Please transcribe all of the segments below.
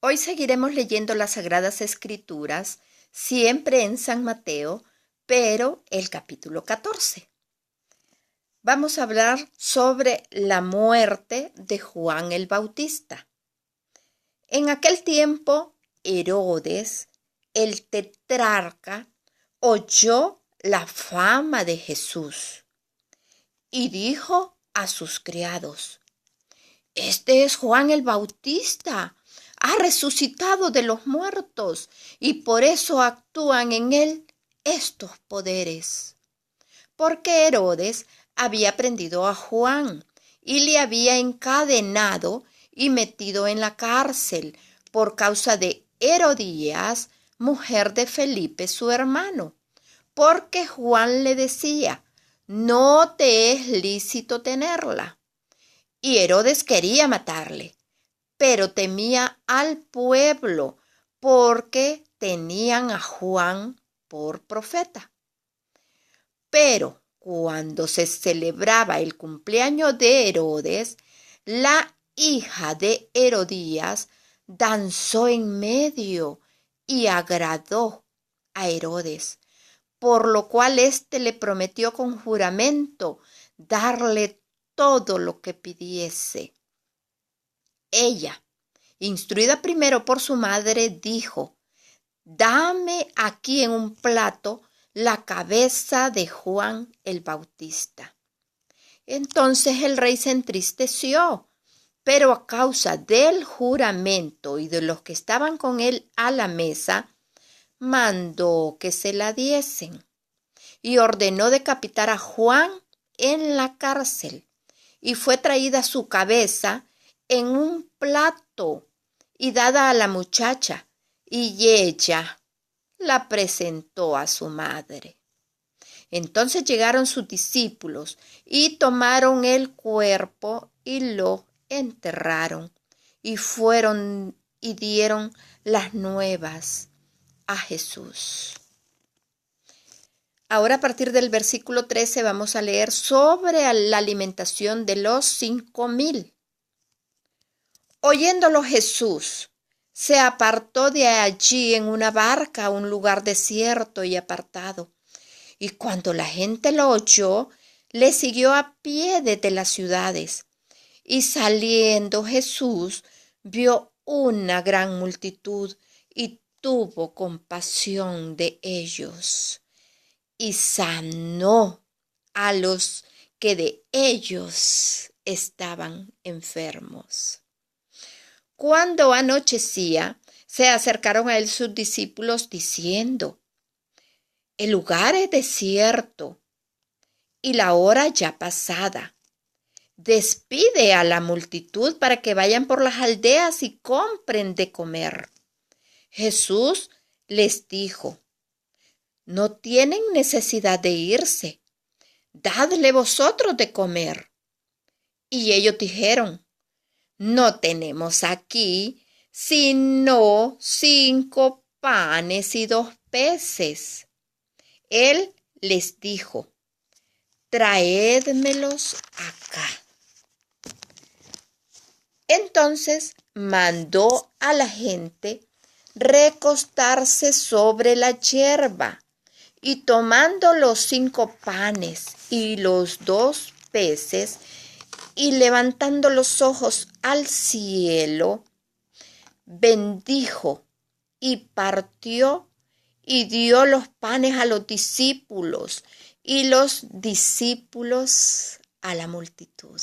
Hoy seguiremos leyendo las Sagradas Escrituras, siempre en San Mateo, pero el capítulo 14. Vamos a hablar sobre la muerte de Juan el Bautista. En aquel tiempo, Herodes, el tetrarca, oyó la fama de Jesús y dijo a sus criados: «Este es Juan el Bautista, ha resucitado de los muertos y por eso actúan en él estos poderes». Porque Herodes había prendido a Juan y le había encadenado y metido en la cárcel por causa de Herodías, mujer de Felipe su hermano, porque Juan le decía: «No te es lícito tenerla». Y Herodes quería matarle, pero temía al pueblo porque tenían a Juan por profeta. Pero cuando se celebraba el cumpleaños de Herodes, la hija de Herodías danzó en medio y agradó a Herodes, por lo cual éste le prometió con juramento darle todo lo que pidiese. Ella, instruida primero por su madre, dijo: «Dame aquí en un plato la cabeza de Juan el Bautista». Entonces el rey se entristeció, pero a causa del juramento y de los que estaban con él a la mesa, mandó que se la diesen y ordenó decapitar a Juan en la cárcel. Y fue traída su cabeza en un plato y dada a la muchacha, y ella la presentó a su madre. Entonces llegaron sus discípulos y tomaron el cuerpo y lo enterraron, y fueron y dieron las nuevas a Jesús. Ahora, a partir del versículo 13, vamos a leer sobre la alimentación de los 5,000. Oyéndolo Jesús, se apartó de allí en una barca a un lugar desierto y apartado. Y cuando la gente lo oyó, le siguió a pie desde las ciudades. Y saliendo Jesús, vio una gran multitud y tuvo compasión de ellos. Y sanó a los que de ellos estaban enfermos. Cuando anochecía, se acercaron a él sus discípulos diciendo: «El lugar es desierto y la hora ya pasada. Despide a la multitud para que vayan por las aldeas y compren de comer». Jesús les dijo: «No tienen necesidad de irse, dadle vosotros de comer». Y ellos dijeron: «No tenemos aquí sino 5 panes y 2 peces». Él les dijo: «Traédmelos acá». Entonces mandó a la gente recostarse sobre la hierba, y tomando los 5 panes y los 2 peces, y levantando los ojos al cielo, bendijo y partió y dio los panes a los discípulos y los discípulos a la multitud.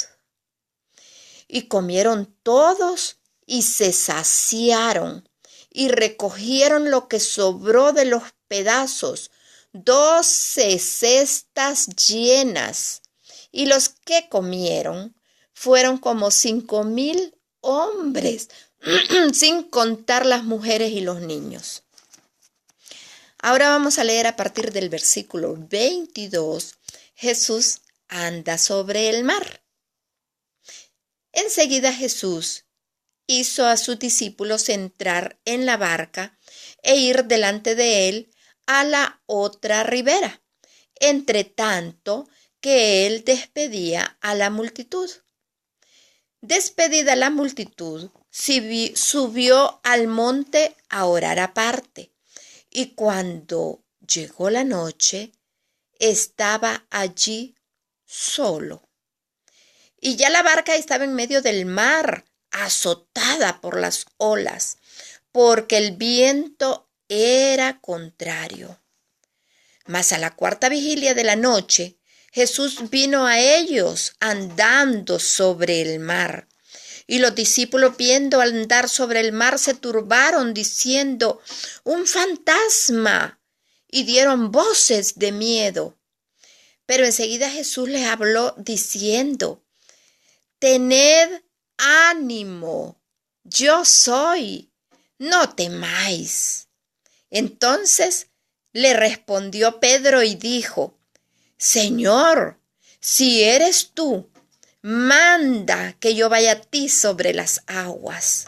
Y comieron todos y se saciaron y recogieron lo que sobró de los pedazos, 12 cestas llenas. Y los que comieron fueron como 5,000 hombres, sin contar las mujeres y los niños. Ahora vamos a leer a partir del versículo 22. Jesús anda sobre el mar. Enseguida Jesús hizo a sus discípulos entrar en la barca e ir delante de él a la otra ribera, entre tanto que él despedía a la multitud. Despedida la multitud, subió al monte a orar aparte. Y cuando llegó la noche, estaba allí solo. Y ya la barca estaba en medio del mar, azotada por las olas, porque el viento era contrario. Mas a la cuarta vigilia de la noche, Jesús vino a ellos andando sobre el mar. Y los discípulos, viendo andar sobre el mar, se turbaron, diciendo: «¡Un fantasma!», y dieron voces de miedo. Pero enseguida Jesús les habló diciendo: «Tened ánimo, yo soy, no temáis». Entonces le respondió Pedro y dijo: «Señor, si eres tú, manda que yo vaya a ti sobre las aguas».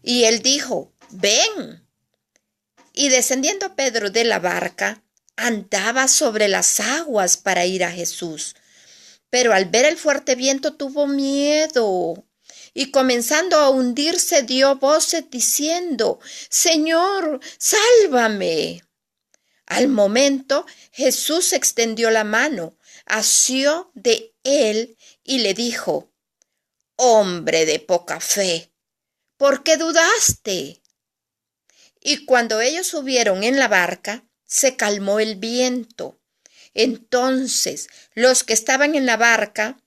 Y él dijo: «Ven». Y descendiendo Pedro de la barca, andaba sobre las aguas para ir a Jesús. Pero al ver el fuerte viento tuvo miedo y comenzando a hundirse dio voces diciendo: «Señor, sálvame». Al momento Jesús extendió la mano, asió de él y le dijo: «Hombre de poca fe, ¿por qué dudaste?». Y cuando ellos subieron en la barca, se calmó el viento. Entonces los que estaban en la barca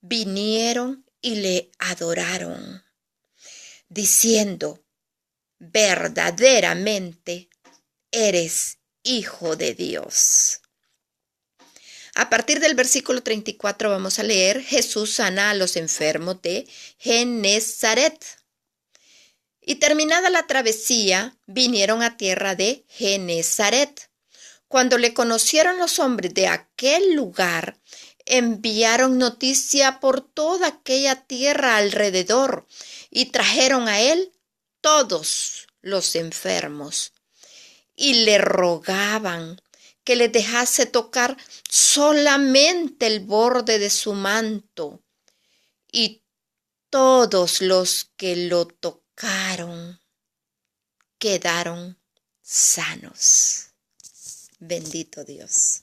vinieron y le adoraron, diciendo: «Verdaderamente eres Hijo de Dios». A partir del versículo 34 vamos a leer: Jesús sana a los enfermos de Genezaret. Y terminada la travesía, vinieron a tierra de Genezaret. Cuando le conocieron los hombres de aquel lugar, enviaron noticia por toda aquella tierra alrededor y trajeron a él todos los enfermos. Y le rogaban que les dejase tocar solamente el borde de su manto. Y todos los que lo tocaron quedaron sanos. Bendito Dios.